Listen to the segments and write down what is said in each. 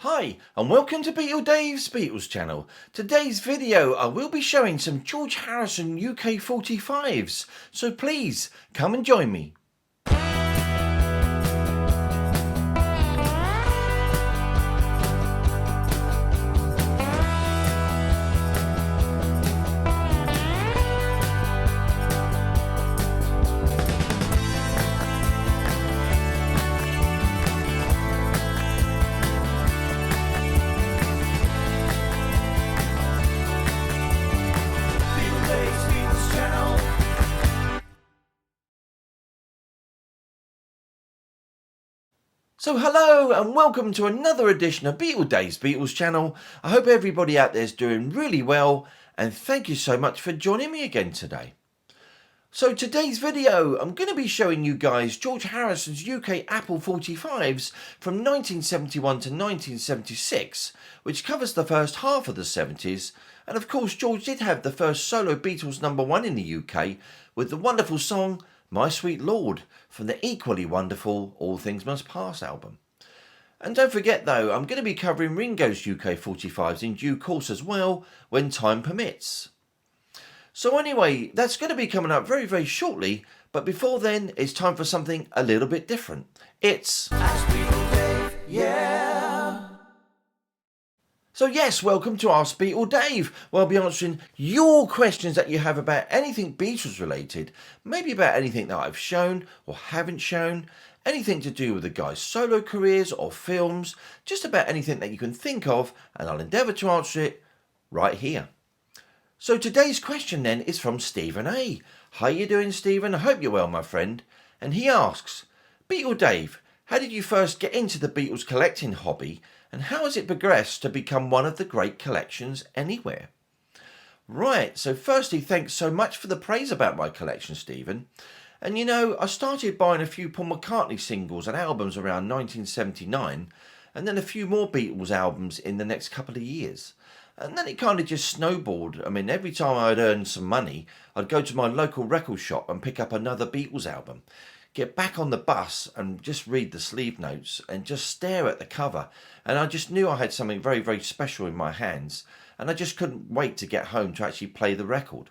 Hi and welcome to BeatleDave's Beatles channel. Today's video I will be showing some George Harrison UK 45s, so please come and join me. So hello and welcome to another edition of BeatleDave's Beatles channel. I hope everybody out there is doing really well and thank you so much for joining me again today. So today's video I'm going to be showing you guys George Harrison's UK Apple 45s from 1971 to 1976, which covers the first half of the 70s, and of course George did have the first solo Beatles #1 in the UK with the wonderful song My Sweet Lord from the equally wonderful All Things Must Pass album. And don't forget though, I'm going to be covering Ringo's UK 45s in due course as well, when time permits. So anyway, that's going to be coming up very shortly, but before then it's time for something a little bit different. It's Ex Beatle, yeah! So yes, welcome to Ask BeatleDave, where I'll be answering your questions that you have about anything Beatles related, maybe about anything that I've shown or haven't shown, anything to do with the guys' solo careers or films, just about anything that you can think of, and I'll endeavour to answer it right here. So today's question then is from Stephen A. How you doing, Stephen? I hope you're well, my friend. And he asks, BeatleDave, how did you first get into the Beatles collecting hobby, and how has it progressed to become one of the great collections anywhere? Right, so firstly, thanks so much for the praise about my collection, Stephen. And you know, I started buying a few Paul McCartney singles and albums around 1979, and then a few more Beatles albums in the next couple of years. And then it kind of just snowballed. I mean, every time I'd earn some money, I'd go to my local record shop and pick up another Beatles album, get back on the bus and just read the sleeve notes and just stare at the cover. And I just knew I had something very special in my hands, and I just couldn't wait to get home to actually play the record.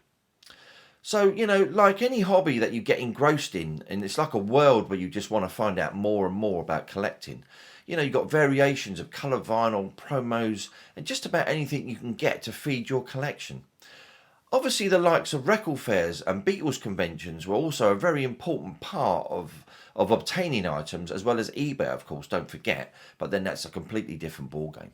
So, you know, like any hobby that you get engrossed in, and it's like a world where you just want to find out more and more about collecting. You know, you've got variations of colour vinyl, promos, and just about anything you can get to feed your collection. Obviously, the likes of record fairs and Beatles conventions were also a very important part of obtaining items, as well as eBay, of course, don't forget, but then that's a completely different ballgame.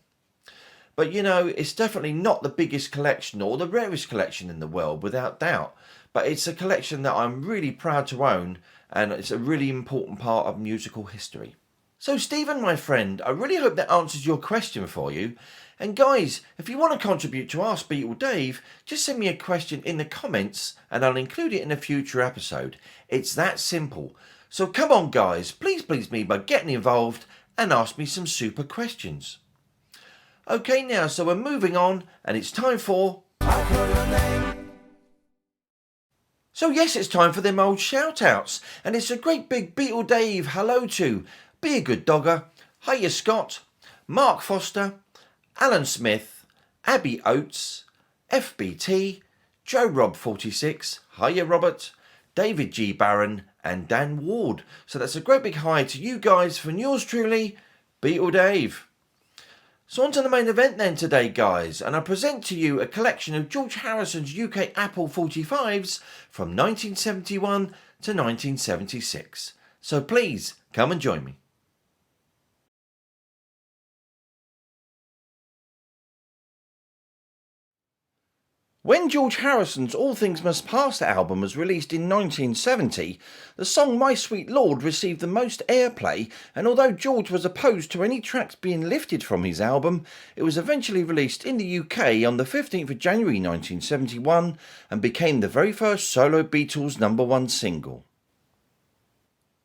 But you know, it's definitely not the biggest collection or the rarest collection in the world, without doubt, but it's a collection that I'm really proud to own, and it's a really important part of musical history. So Stephen, my friend, I really hope that answers your question for you. And guys, if you want to contribute to Ask BeatleDave, just send me a question in the comments and I'll include it in a future episode. It's that simple. So come on guys, please me by getting involved and ask me some super questions. Okay now, so we're moving on and it's time for I Call Your Name. So yes, it's time for them old shout outs, and it's a great big BeatleDave hello to Be a Good Dogger, Hiya Scott, Mark Foster, Alan Smith, Abby Oates, FBT, Joe Rob 46, Hiya Robert, David G Barron and Dan Ward. So that's a great big hi to you guys from yours truly, BeatleDave. So on to the main event then today guys, and I present to you a collection of George Harrison's UK Apple 45s from 1971 to 1976. So please come and join me. When George Harrison's All Things Must Pass album was released in 1970, the song My Sweet Lord received the most airplay, and although George was opposed to any tracks being lifted from his album, it was eventually released in the UK on the 15th of January 1971 and became the very first solo Beatles #1 single.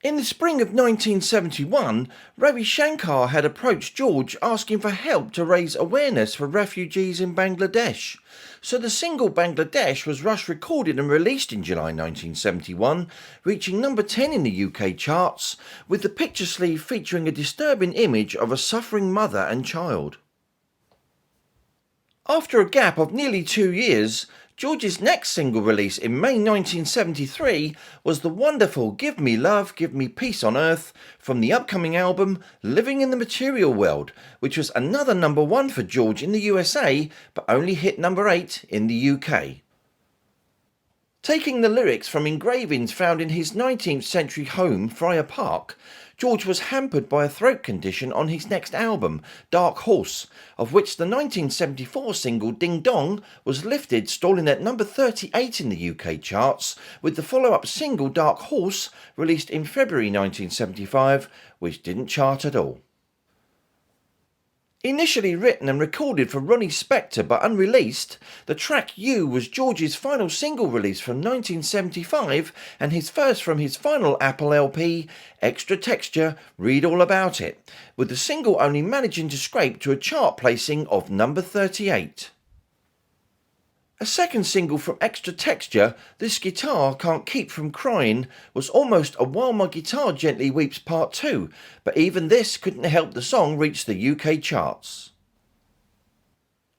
In the spring of 1971, Ravi Shankar had approached George asking for help to raise awareness for refugees in Bangladesh. So the single Bangladesh was rush recorded and released in July 1971, reaching number 10 in the UK charts, with the picture sleeve featuring a disturbing image of a suffering mother and child. After a gap of nearly 2 years, George's next single release in May 1973 was the wonderful Give Me Love, Give Me Peace on Earth from the upcoming album Living in the Material World, which was another number 1 for George in the USA but only hit number 8 in the UK. Taking the lyrics from engravings found in his 19th century home, Friar Park, George was hampered by a throat condition on his next album, Dark Horse, of which the 1974 single Ding Dong was lifted, stalling at number 38 in the UK charts, with the follow-up single Dark Horse released in February 1975, which didn't chart at all. Initially written and recorded for Ronnie Spector but unreleased, the track You was George's final single release from 1975 and his first from his final Apple LP, Extra Texture, Read All About It, with the single only managing to scrape to a chart placing of number 38. A second single from Extra Texture, This Guitar Can't Keep From Crying, was almost a While My Guitar Gently Weeps Part 2, but even this couldn't help the song reach the UK charts.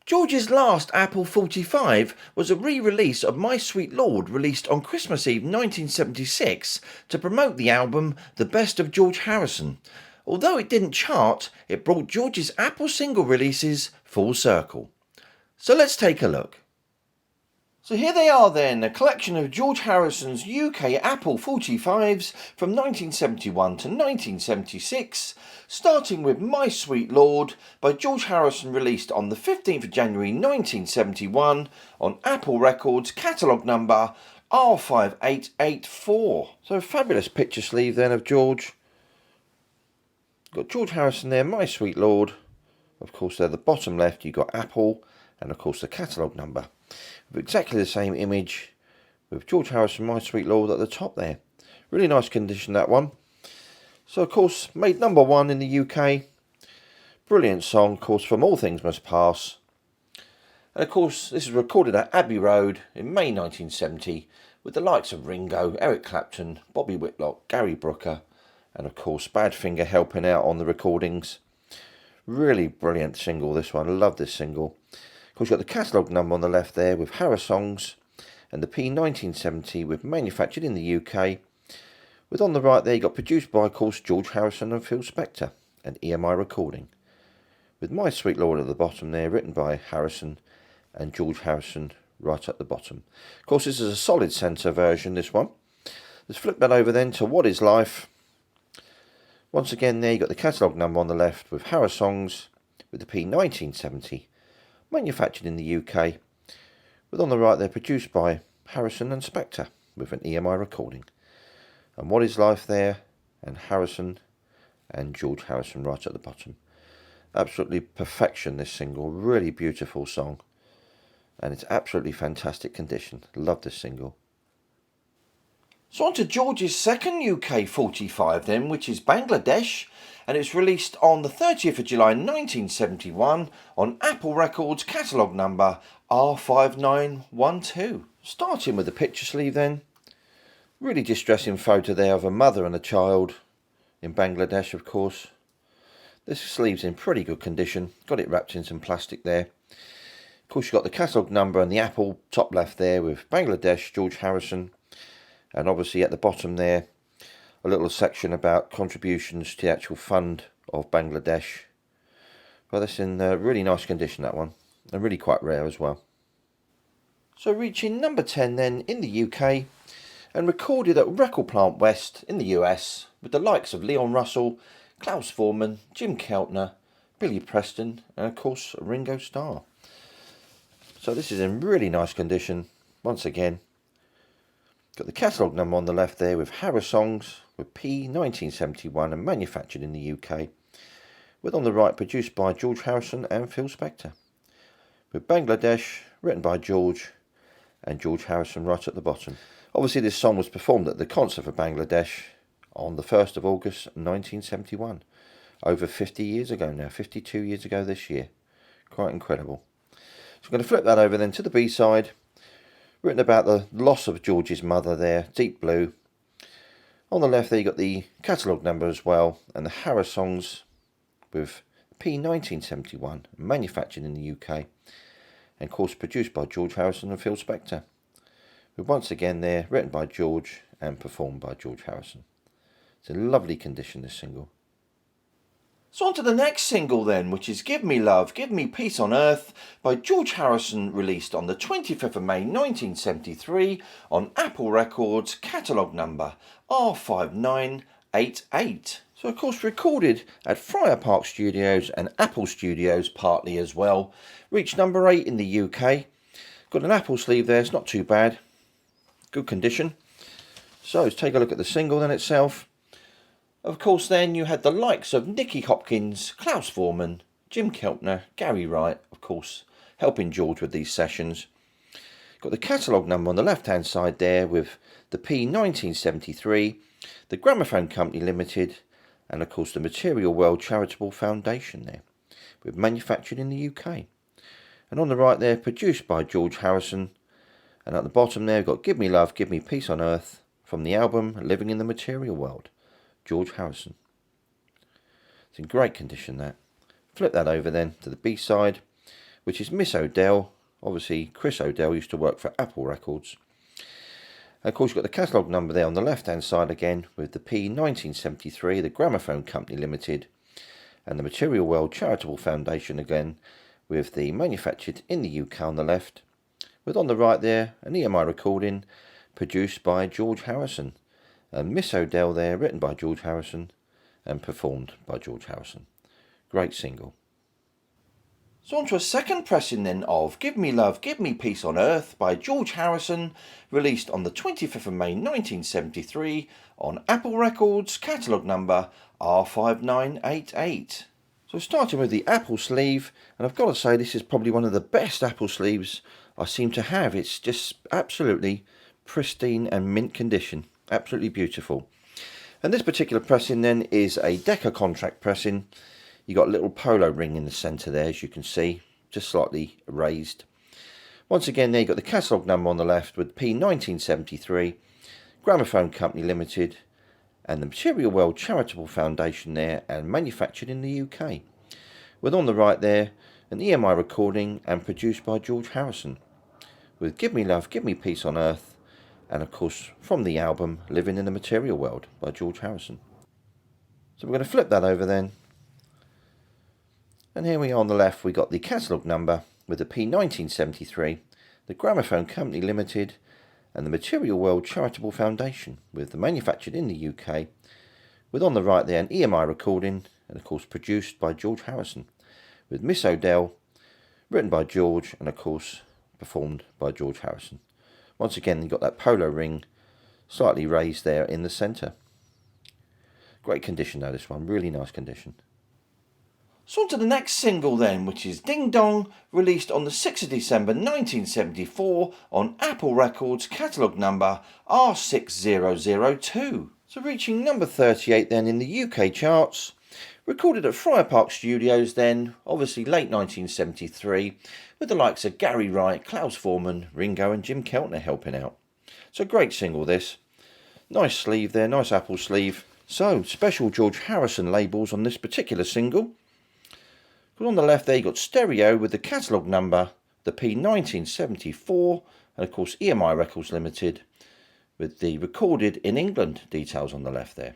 George's last Apple 45 was a re-release of My Sweet Lord, released on Christmas Eve 1976 to promote the album The Best of George Harrison. Although it didn't chart, it brought George's Apple single releases full circle. So let's take a look. So here they are then, a collection of George Harrison's UK Apple 45s from 1971 to 1976, starting with My Sweet Lord by George Harrison, released on the 15th of January 1971 on Apple Records, catalogue number R5884. So a fabulous picture sleeve then of George. Got George Harrison there, My Sweet Lord. Of course there at the bottom left you've got Apple and of course the catalogue number. With exactly the same image with George Harrison, My Sweet Lord at the top there. Really nice condition, that one. So of course made number 1 in the UK. Brilliant song, of course, From All Things Must Pass. And of course this is recorded at Abbey Road in May 1970 with the likes of Ringo, Eric Clapton, Bobby Whitlock, Gary Brooker and of course Badfinger helping out on the recordings. Really brilliant single, this one. I love this single. Of course, you've got the catalogue number on the left there with Harris Songs and the P1970 with manufactured in the UK. With on the right there, you got produced by, of course, George Harrison and Phil Spector and EMI recording. With My Sweet Lord at the bottom there, written by Harrison and George Harrison right at the bottom. Of course, this is a solid centre version, this one. Let's flip that over then to What Is Life. Once again there, you got the catalogue number on the left with Harris Songs with the P1970. Manufactured in the UK, with on the right there produced by Harrison and Spector with an EMI recording. And What Is Life there, and Harrison and George Harrison right at the bottom. Absolutely perfection, this single, really beautiful song, and it's absolutely fantastic condition. Love this single. So on to George's second UK 45 then, which is Bangladesh, and it's released on the 30th of July 1971 on Apple Records, catalogue number R5912. Starting with the picture sleeve then, really distressing photo there of a mother and a child in Bangladesh, of course. This sleeve's in pretty good condition, got it wrapped in some plastic there. Of course you've got the catalogue number and the Apple top left there with Bangladesh, George Harrison. And obviously at the bottom there, a little section about contributions to the actual fund of Bangladesh. Well, that's in really nice condition, that one, and really quite rare as well. So reaching number 10 then in the UK, and recorded at Record Plant West in the US, with the likes of Leon Russell, Klaus Voormann, Jim Keltner, Billy Preston, and of course Ringo Starr. So this is in really nice condition, once again. Got the catalogue number on the left there with Harris Songs with P1971 and manufactured in the UK. With on the right produced by George Harrison and Phil Spector. With Bangladesh written by George and George Harrison right at the bottom. Obviously this song was performed at the concert for Bangladesh on the 1st of August 1971. Over 50 years ago now, 52 years ago this year. Quite incredible. So I'm going to flip that over then to the B-side. Written about the loss of George's mother there, Deep Blue. On the left there you got the catalogue number as well, and the Harris songs with P1971, manufactured in the UK, and of course produced by George Harrison and Phil Spector. With once again there, written by George and performed by George Harrison. It's in lovely condition, this single. So on to the next single then, which is Give Me Love, Give Me Peace on Earth by George Harrison, released on the 25th of May 1973 on Apple Records, catalogue number R5988. So of course recorded at Friar Park Studios and Apple Studios partly as well. Reached number 8 in the UK. Got an Apple sleeve there, it's not too bad. Good condition. So let's take a look at the single then itself. Of course then you had the likes of Nicky Hopkins, Klaus Voormann, Jim Keltner, Gary Wright, of course, helping George with these sessions. Got the catalogue number on the left hand side there with the P1973, the Gramophone Company Limited, and of course the Material World Charitable Foundation there, with manufactured in the UK. And on the right there, produced by George Harrison, and at the bottom there we've got Give Me Love, Give Me Peace on Earth from the album Living in the Material World. George Harrison. It's in great condition, that. Flip that over then to the B-side, which is Miss O'Dell. Obviously Chris O'Dell used to work for Apple Records. And of course you've got the catalogue number there on the left hand side again with the P1973, the Gramophone Company Limited, and the Material World Charitable Foundation again with the manufactured in the UK on the left, with on the right there an EMI recording produced by George Harrison. And Miss O'Dell there, written by George Harrison and performed by George Harrison. Great single. So on to a second pressing then of Give Me Love, Give Me Peace on Earth by George Harrison, released on the 25th of May 1973 on Apple Records, catalogue number R5988. So starting with the Apple sleeve, and I've got to say this is probably one of the best Apple sleeves I seem to have. It's just absolutely pristine and mint condition. Absolutely beautiful. And this particular pressing then is a Decca contract pressing. You got a little polo ring in the centre there, as you can see, just slightly raised. Once again there you got the catalogue number on the left with P1973, Gramophone Company Limited, and the Material World Charitable Foundation there, and manufactured in the UK. With on the right there an EMI recording and produced by George Harrison, with Give Me Love, Give Me Peace on Earth, and of course from the album Living in the Material World by George Harrison. So we're going to flip that over then. And here we are on the left, we got the catalogue number with the P1973, the Gramophone Company Limited, and the Material World Charitable Foundation, with the manufactured in the UK, with on the right there an EMI recording, and of course produced by George Harrison, with Miss O'Dell, written by George, and of course performed by George Harrison. Once again, you've got that polo ring slightly raised there in the centre. Great condition though, this one. Really nice condition. So on to the next single then, which is Ding Dong, released on the 6th of December 1974 on Apple Records, catalogue number R6002. So reaching number 38 then in the UK charts. Recorded at Friar Park Studios then, obviously late 1973, with the likes of Gary Wright, Klaus Voormann, Ringo and Jim Keltner helping out. So great single this. Nice sleeve there, nice Apple sleeve. So special George Harrison labels on this particular single. But on the left there you got stereo with the catalogue number, the P1974, and of course EMI Records Limited, with the recorded in England details on the left there.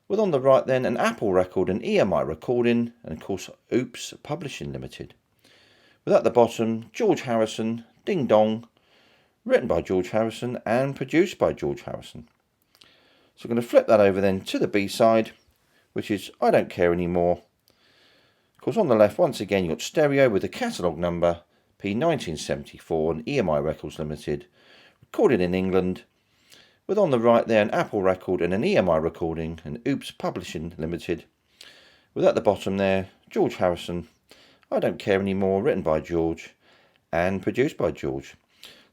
With on the right then an Apple record, an EMI recording, and of course Oops Publishing Limited. With at the bottom George Harrison, Ding Dong, written by George Harrison and produced by George Harrison. So I'm going to flip that over then to the B-side, which is I Don't Care Anymore. Of course on the left once again you've got stereo with the catalogue number P1974 and EMI Records Limited, recorded in England. With on the right there an Apple record and an EMI recording and Oops Publishing Limited. With at the bottom there George Harrison, I Don't Care Anymore, written by George and produced by George.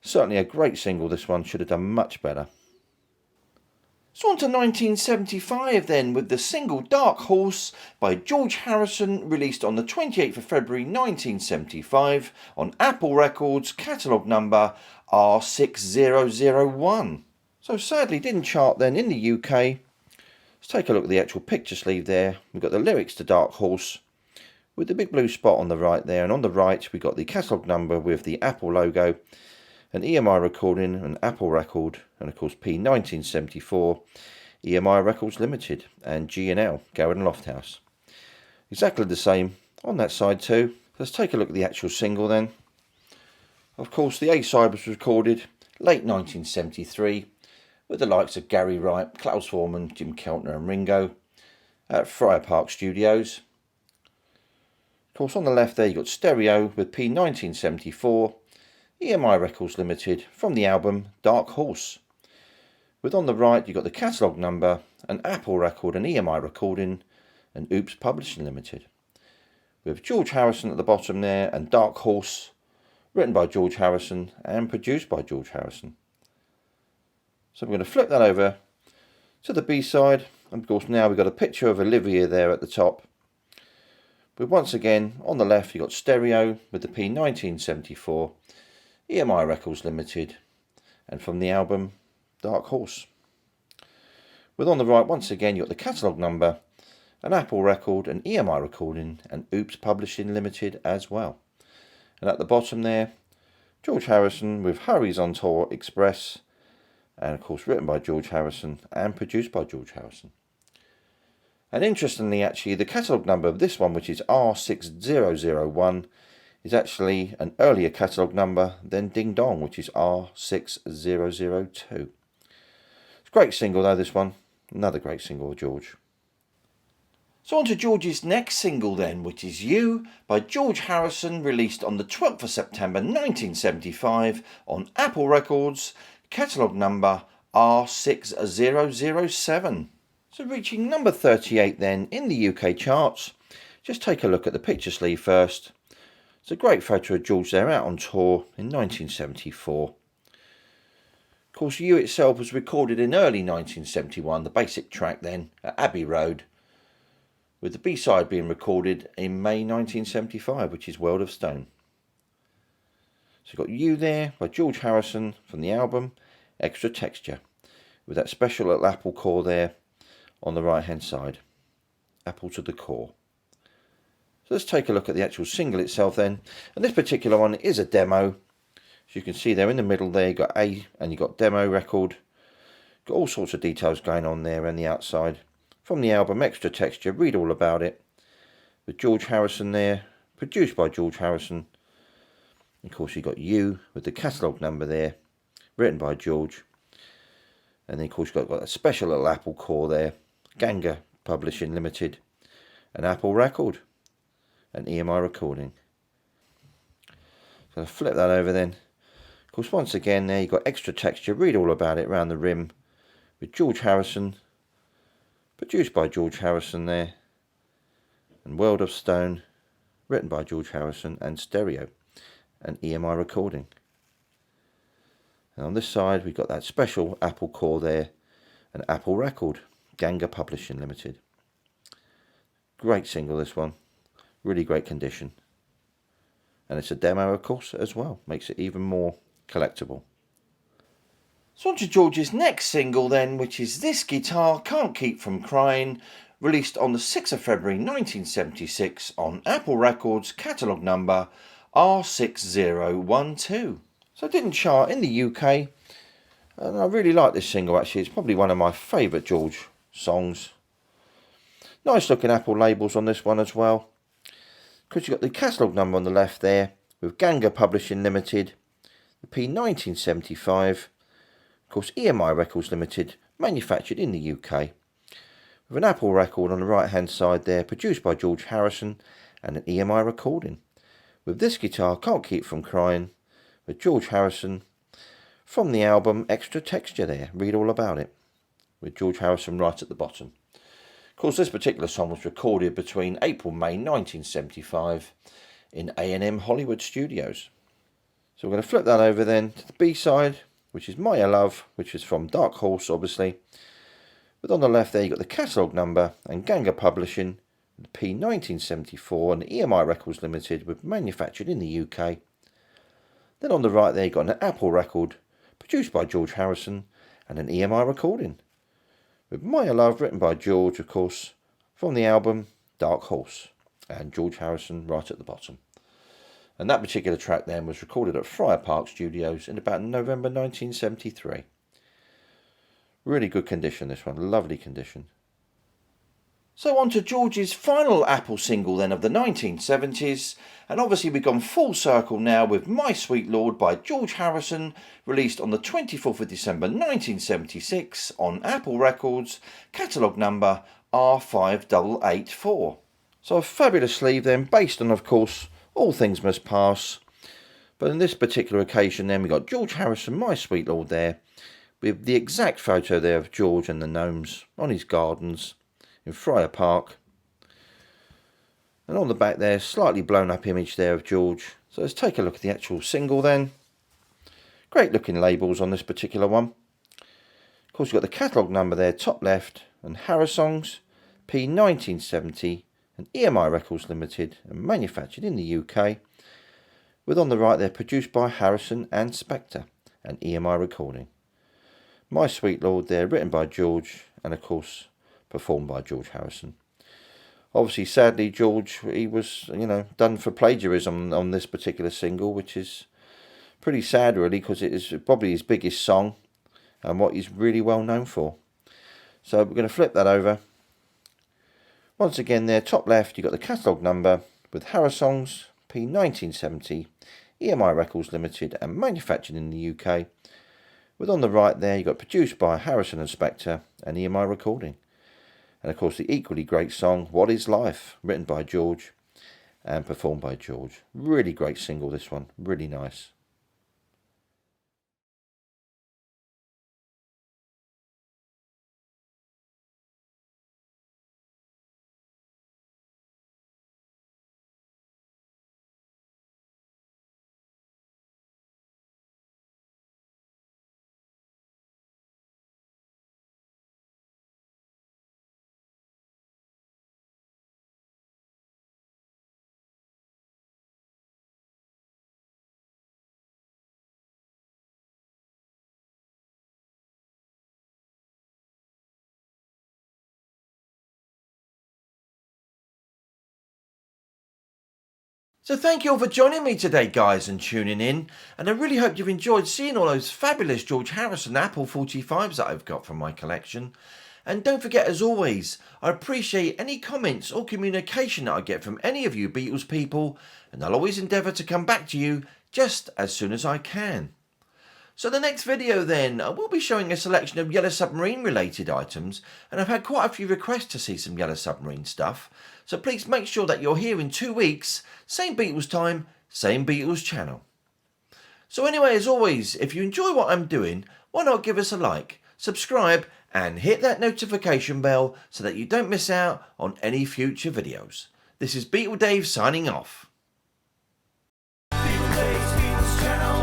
Certainly a great single this one, should have done much better. So on to 1975 then, with the single Dark Horse by George Harrison, released on the 28th of February 1975 on Apple Records, catalogue number R6001. So sadly didn't chart then in the UK. Let's take a look at the actual picture sleeve there. We've got the lyrics to Dark Horse with the big blue spot on the right there, and on the right we've got the catalogue number with the Apple logo, an EMI recording, an Apple record, and of course P1974, EMI Records Limited, and G&L, Garrett and Lofthouse. Exactly the same on that side too. Let's take a look at the actual single then. Of course the A-side was recorded late 1973 with the likes of Gary Wright, Klaus Voormann, Jim Keltner and Ringo at Friar Park Studios. Of course on the left there you've got stereo with P1974, EMI Records Limited from the album Dark Horse. With on the right you've got the catalogue number, an Apple record, an EMI recording, and Oops Publishing Limited. With George Harrison at the bottom there, and Dark Horse, written by George Harrison and produced by George Harrison. So we're going to flip that over to the B-side, and of course now we've got a picture of Olivia there at the top. But once again on the left you've got stereo with the P1974, EMI Records Limited, and from the album Dark Horse. With on the right once again you've got the catalogue number, an Apple record, an EMI recording, and Oops Publishing Limited as well. And at the bottom there, George Harrison with Hurries on Tour Express, and of course written by George Harrison and produced by George Harrison. And interestingly actually the catalogue number of this one, which is R6001, is actually an earlier catalogue number than Ding Dong, which is R6002. It's a great single though, this one. Another great single of George. So on to George's next single then, which is You by George Harrison, released on the 12th of September 1975 on Apple Records, catalogue number R6007. So reaching number 38 then in the UK charts. Just take a look at the picture sleeve first. It's a great photo of George there out on tour in 1974. Of course, You itself was recorded in early 1971, the basic track then, at Abbey Road, with the B-side being recorded in May 1975, which is World of Stone. So you've got You there by George Harrison from the album Extra Texture, with that special little Apple core there on the right hand side. Apple to the core. So let's take a look at the actual single itself then. And this particular one is a demo. As you can see there in the middle there, you've got A and you've got demo record. Got all sorts of details going on there and the outside. From the album Extra Texture, read all about it. With George Harrison there, produced by George Harrison. Of course you've got You with the catalogue number there, written by George. And then of course you've got a special little Apple core there. Ganga Publishing Limited. An Apple record. An EMI recording. So I'll flip that over then. Of course once again there you've got Extra Texture, read all about it around the rim. With George Harrison, produced by George Harrison there. And World of Stone, written by George Harrison, and stereo. An EMI recording. And on this side we've got that special Apple core there. An Apple record. Ganga Publishing Limited. Great single this one. Really great condition. And it's a demo of course as well. Makes it even more collectible. So on to George's next single then, which is This Guitar Can't Keep From Crying, released on the 6th of February 1976 on Apple Records, catalogue number R6012. So it didn't chart in the UK, and I really like this single actually. It's probably one of my favourite George songs. Nice looking Apple labels on this one as well. Because you've got the catalogue number on the left there, with Ganga Publishing Limited, the P1975, of course EMI Records Limited, manufactured in the UK. With an Apple record on the right hand side there, produced by George Harrison, and an EMI recording. With This Guitar Can't Keep From Crying, with George Harrison, from the album Extra Texture there, read all about it. With George Harrison right at the bottom. Of course this particular song was recorded between April and May 1975 in A&M Hollywood Studios. So we're going to flip that over then to the B-side, which is My Love, which is from Dark Horse obviously. But on the left there, you've got the catalogue number and Ganga Publishing, the P1974 and EMI Records Limited, with manufactured in the UK. Then on the right there, you've got an Apple record produced by George Harrison and an EMI recording with My Love, written by George, of course, from the album Dark Horse, and George Harrison right at the bottom. And that particular track then was recorded at Friar Park Studios in about November 1973. Really good condition, this one, lovely condition. So on to George's final Apple single then of the 1970s, and obviously we've gone full circle now with My Sweet Lord by George Harrison, released on the 24th of December 1976 on Apple Records, catalogue number R5884. So a fabulous sleeve then, based on, of course, All Things Must Pass. But in this particular occasion then, we got George Harrison, My Sweet Lord there, with the exact photo there of George and the gnomes on his gardens in Friar Park. And on the back there, slightly blown up image there of George. So let's take a look at the actual single then. Great looking labels on this particular one. Of course, you've got the catalogue number there, top left, and Harrisongs, P1970, and EMI Records Limited, and manufactured in the UK. With on the right there, produced by Harrison and Spector, and EMI recording. My Sweet Lord there, written by George, and of course, performed by George Harrison. Obviously, sadly, George, he was, done for plagiarism on this particular single, which is pretty sad, really, because it is probably his biggest song and what he's really well known for. So we're going to flip that over. Once again there, top left, you've got the catalogue number with Harrisongs, P1970, EMI Records Limited, and manufactured in the UK. With on the right there, you've got produced by Harrison and Spector, and EMI recording. And of course the equally great song, What Is Life, written by George and performed by George. Really great single, this one, really nice. So thank you all for joining me today, guys, and tuning in. And I really hope you've enjoyed seeing all those fabulous George Harrison Apple 45s that I've got from my collection. And don't forget, as always, I appreciate any comments or communication that I get from any of you Beatles people, and I'll always endeavour to come back to you just as soon as I can. So the next video then, I will be showing a selection of Yellow Submarine related items, and I've had quite a few requests to see some Yellow Submarine stuff, so please make sure that you're here in 2 weeks, same Beatles time, same Beatles channel. So anyway, as always, if you enjoy what I'm doing, why not give us a like, subscribe and hit that notification bell so that you don't miss out on any future videos. This is BeatleDave signing off. BeatleDave's Beatles channel.